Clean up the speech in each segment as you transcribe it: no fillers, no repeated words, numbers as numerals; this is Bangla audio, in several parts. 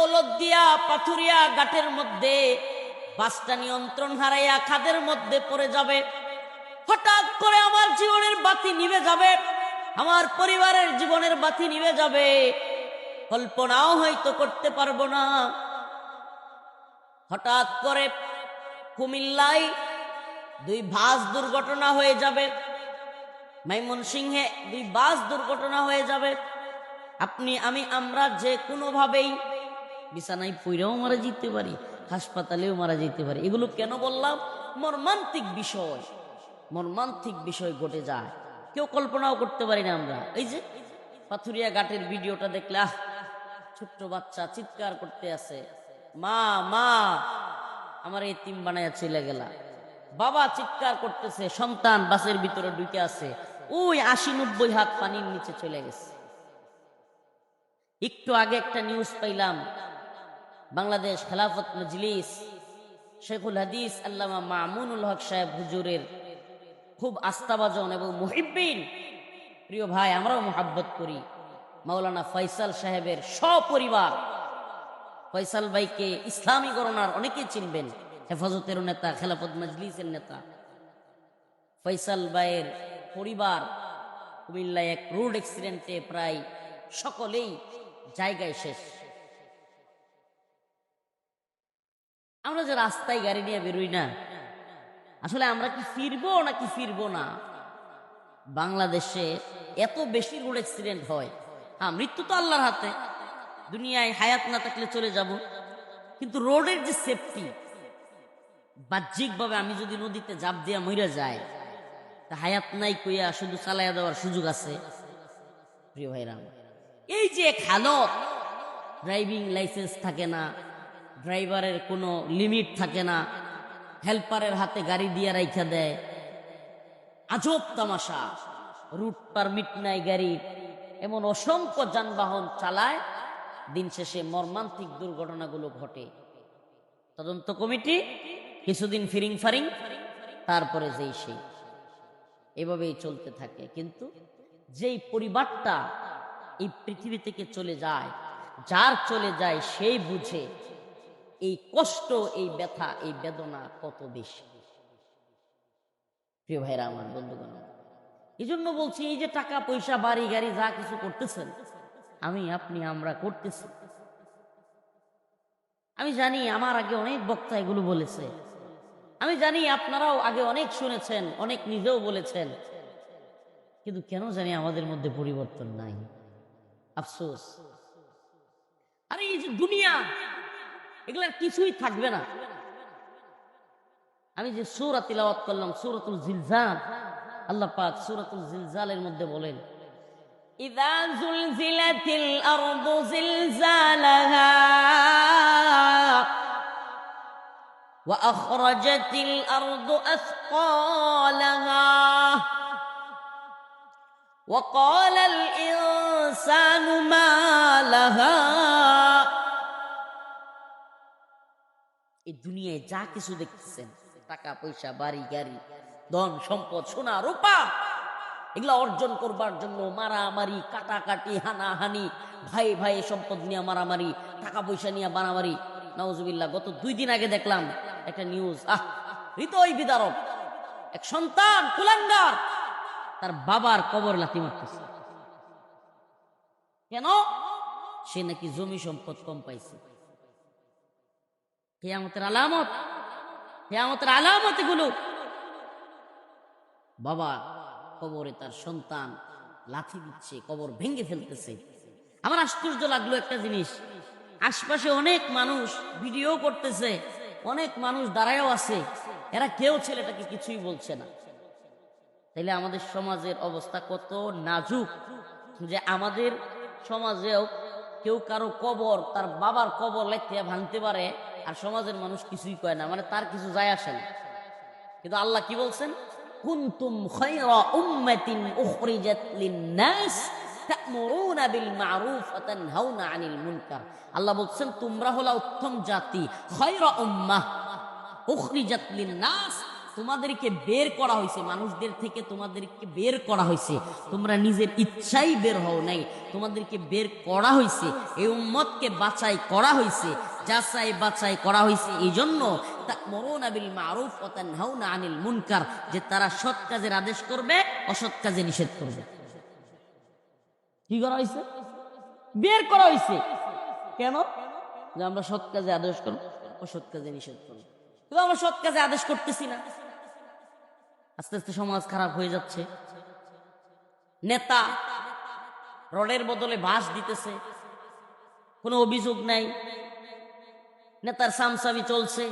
দৌলতদিয়া পাথুরিয়া ঘাটের মধ্যে বাসটা নিয়ন্ত্রণ হারাইয়া খাদের মধ্যে পড়ে যাবে। হঠাৎ করে আমার জীবনের বাতি নিভে যাবে, আমার পরিবারের জীবনের বাতি নিভে যাবে, কল্পনাও হয়তো করতে পারবো না। হঠাৎ করে কুমিল্লায় 2 বাস দুর্ঘটনা হয়ে যাবে, ময়মনসিংহে 2 বাস দুর্ঘটনা হয়ে যাবে। আপনি আমরা যে কোনো ভাবেই বিছানায় পইরাও মারা যেতে পারি, হাসপাতালেও মারা যেতে পারি। এগুলো কেন বললাম? মর্মান্তিক বিষয় ঘটে যায়, কেউ কল্পনাও করতে পারি না আমরা। এই যে পাথুরিয়া ঘাটের ভিডিওটা দেখলে, ছোট্ট বাচ্চা চিৎকার করতে আছে, মা মা আমার এতিম বানায়া চলে গেলা। বাবা চিৎকার করতেছে, সন্তান বাসের ভিতরে ঢুকে আছে, ওই 80-90 হাত পানির নিচে চলে গেছে। একটু আগে একটা নিউজ পাইলাম, বাংলাদেশ খেলাফত মজলিস শেখুল হাদিস আল্লামা মামুনুল হক সাহেব হুজুরের খুব আস্থাভাজন এবং মুহিব্বিন প্রিয় ভাই, আমরাও মোহাব্বত করি, মাওলানা ফয়সাল সাহেবের সপরিবার। ফয়সাল ভাইকে ইসলামী গণনার অনেকেই চিনবেন, হেফাজতের নেতা, খেলাফত মজলিসের নেতা। ফয়সাল ভাইয়ের পরিবার কুমিল্লায় এক রোড অ্যাক্সিডেন্টে প্রায় সকলেই জায়গায় শেষ। আমরা যে রাস্তায় গাড়ি নিয়ে বেরোই না, আসলে আমরা কি ফিরবো নাকি ফিরবো না? বাংলাদেশে এত বেশি রোড অ্যাক্সিডেন্ট হয়। হ্যাঁ, মৃত্যু তো আল্লাহর হাতে, দুনিয়ায় হায়াত না থাকলে চলে যাব, কিন্তু রোডের যে সেফটি, বাহ্যিকভাবে আমি যদি নদীতে ঝাঁপ দিয়া মইরা যায়, তা হায়াত নাই কইয়া শুধু চালাইয়া দেওয়ার সুযোগ আছে? প্রিয় ভাইরা, এই যে হালত, ড্রাইভিং লাইসেন্স থাকে না, ড্রাইভারের কোনো লিমিট থাকে না, হেল্পারের হাতে গাড়ি দিয়ে রাইখা দেয়, আজব তামাশা, রুট পারমিট নাই গাড়ির, এমন অসংখ্য যানবাহন চালায়, দিন শেষে মর্মান্তিক দুর্ঘটনাগুলো ঘটে। তদন্ত কমিটি কিছুদিন ফিরিং ফারিং, তারপরে যেই সেই, এভাবেই চলতে থাকে। কিন্তু যেই পরিবারটা এই পৃথিবী থেকে চলে যায়, যার চলে যায় সেই বুঝে এই কষ্ট, এই ব্যথা, এই বেদনা কত বেশি। প্রিয় ভাইরা আমার, বন্ধুগণ, এই জন্য বলছি, এই যে টাকা পয়সা বাড়ি গাড়ি যা কিছু করতেছেন, আমি আপনি আমরা করতেছি। আমি জানি আমার আগে অনেক বক্তা এগুলো বলেছে, আমি জানি আপনারাও আগে অনেক শুনেছেন, অনেক নিজেও বলেছেন, কিন্তু কেন জানি আমাদের মধ্যে পরিবর্তন নাই। আফসোস। আরে এই যে দুনিয়া, এগুলার কিছুই থাকবে না। আমি যে সূরা তিলাওয়াত করলাম, সূরাতুল জিলজাল, আল্লাহ পাক সূরাতুল জিলজালের মধ্যে বলেন, ইযা যুলজিলাতিল আরদু জিলজালাহা ওয়া আখরাজাতিল আরদু আথকালাহা ওয়া ক্বালাল ইনসানু মা লাহা। এই দুনিয়ায় যা কিছু দেখতেছেন, টাকা পয়সা বাড়ি গাড়ি ধন সম্পদ সোনা রূপা, এগুলা অর্জন করবার জন্য মারামারি কাটাকাটি হানাহানি, ভাই ভাই সম্পদ নিয়ে মারামারি, টাকা পয়সা নিয়ে মারামারি, নাউজুবিল্লাহ। গত 2 দিন আগে দেখলাম একটা নিউজ, হৃদয় বিদারক, এক সন্তান কুলাঙ্গার তার বাবার কবর লাথি মারতেছে। কেন? সে নাকি জমি সম্পদ কম পাইছে। কিয়ামতের আলামত, কিয়ামতের আলামত এগুলো। বাবা কবরে তার সন্তান লাথি দিচ্ছে, কবর ভেঙে ফেলতেছে। আমার আশ্চর্য লাগলো একটা জিনিস, আশপাশে অনেক মানুষ ভিডিও করতেছে, অনেক মানুষ দাঁড়ায়ও আছে, এরা কেউ ছেলেটাকে কিছুই বলছে না। তাইলে আমাদের সমাজের অবস্থা কত নাজুক, যে আমাদের সমাজেও কেউ কারো কবর, তার বাবার কবর লাইতে ভাঙতে পারে, আর সমাজের মানুষ কিছুই কয় না, মানে তার কিছু যায় আসে না। কিন্তু আল্লাহ কি বলছেন? কুনতুম খায়রা উম্মাতিন উখরিজাত লিন-নাস তা'মুরুনা বিল মা'রুফ ওয়া তানহাউনা আনিল মুনকার। আল্লাহ বলছেন, তোমরা হলো উত্তম জাতি, খায়রা উম্মাহ উখরিজাত লিন-নাস, তোমাদেরকে বের করা হয়েছে, মানুষদের থেকে তোমাদেরকে বের করা হয়েছে, তোমরা নিজের ইচ্ছাই বের হও নাই, তোমাদেরকে বের করা হয়েছে, এই উম্মতকে বাছাই করা হয়েছে, যাচাই বাছাই করা হয়েছে এই জন্য তা'মুরুনা বিল মা'রুফ ওয়া তানহাউনা আনিল মুনকার, যে তারা সৎ কাজের আদেশ করবে, অসৎ কাজে নিষেধ করবে। কি করা হয়েছে? বের করা হয়েছে। কেন? যে আমরা সৎ কাজে আদেশ করব, অসৎ কাজে নিষেধ করব। কিন্তু আমরা সৎ কাজে আদেশ করতেছি না, আস্তে আস্তে সমাজ খারাপ হয়ে যাচ্ছে। নেতা রডের বদলে বাঁশ দিতেছে, কোনো অভিযোগ নাই, নেতার সামসামি চলছে,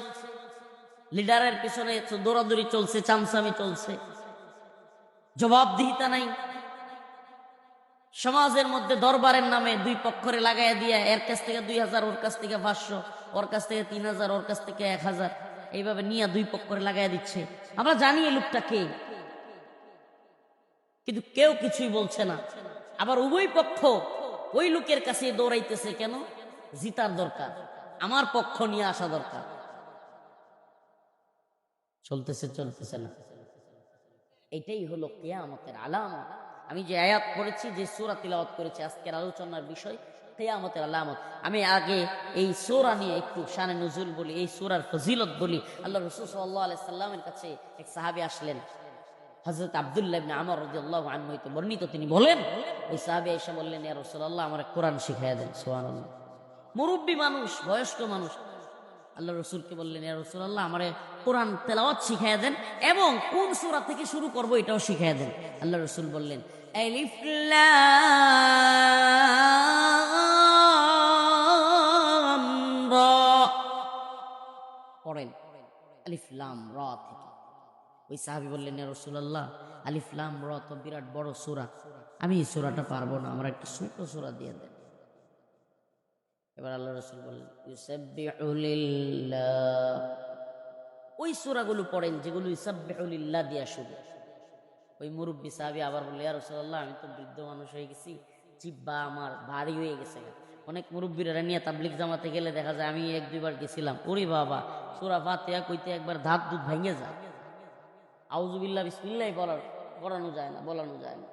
লিডারের পিছনে দৌড়াদৌড়ি চলছে, চামচামি চলছে, জবাবদিহিতা নাই। সমাজের মধ্যে দরবারের নামে দুই পক্ষরে লাগাইয়া দিয়া এর কাছ থেকে 2000, ওর কাছ থেকে 500, ওর কাছ থেকে 3000, ওর কাছ থেকে 1000, এইভাবে নিয়ে দুই পক্ষরে লাগাইয়া দিচ্ছে। আমরা জানি এই লোকটা কে, কিন্তু কেউ কিছুই বলছে না। আবার উভয় পক্ষ ওই লোকের কাছে দৌড়াইতেছে, কেন? জিতার দরকার, আমার পক্ষ নিয়ে আসা দরকার। চলতেছে না। এটাই হলো কিয়ামতের আলামত। আমি যে আয়াত পড়েছি, যে সূরা তিলাওয়াত করেছি, আজকের আলোচনার বিষয় কিয়ামতের আলামত। আমি আগে এই সূরা নিয়ে একটু শানে নুজুল বলি, এই সূরার ফজিলত বলি। আল্লাহ রাসূল সাল্লাল্লাহু আলাইহি সাল্লামের কাছে এক সাহাবী আসলেন, হযরত আব্দুল্লাহ ইবনে আমর রাদিয়াল্লাহু আনহু হইতে বর্ণিত। তিনি বলেন, ওই সাহাবী এসে বললেন, ইয়া রাসূলুল্লাহ, আমারে কোরআন শিখাইয়া দেন। সুবহানাল্লাহ, মুরব্বী মানুষ, বয়স্ক মানুষ। আল্লাহ রসুলকে বললেন, ইয়া রাসূলুল্লাহ, আমারে কোরআন তেলাওয়াত শিখাইয়া দেন এবং কোন সূরা থেকে শুরু করব এটাও শিখাইয়া দেন। আল্লাহ রসুল বললেন, আলিফ লাম রা, পড়েন আলিফ লাম রা থেকে। ওই সাহাবী বললেন, ইয়া রাসূলুল্লাহ, আলিফ লাম রা তো বিরাট বড় সূরা, আমি এই সূরাটা পারবো না, আমার একটা ছোট সূরা দিয়ে দেন। এবার আল্লাহ রাসূল বললেন, ইউসাব্বিহু লিল্লাহ, ওই সূরাগুলো পড়েন যেগুলো ইউসাব্বিহু লিল্লাহ দিয়া শুরু। ওই মুরব্বী সাহাবী আবার বললেন, ইয়া রাসূলুল্লাহ, আমি তো বৃদ্ধ মানুষ হয়ে গেছি, জিহ্বা আমার ভারী হয়ে গেছে। অনেক মুরব্বীরা নিয়ে তাবলীগ জামাতে গেলে দেখা যায়, আমি 1-2 বার গেছিলাম, ওরে বাবা, সূরা ফাতিহা কইতে একবার দাঁত দুধ ভেঙে যায়, আউযুবিল্লাহ বিসমিল্লাহ বলানো যায় না।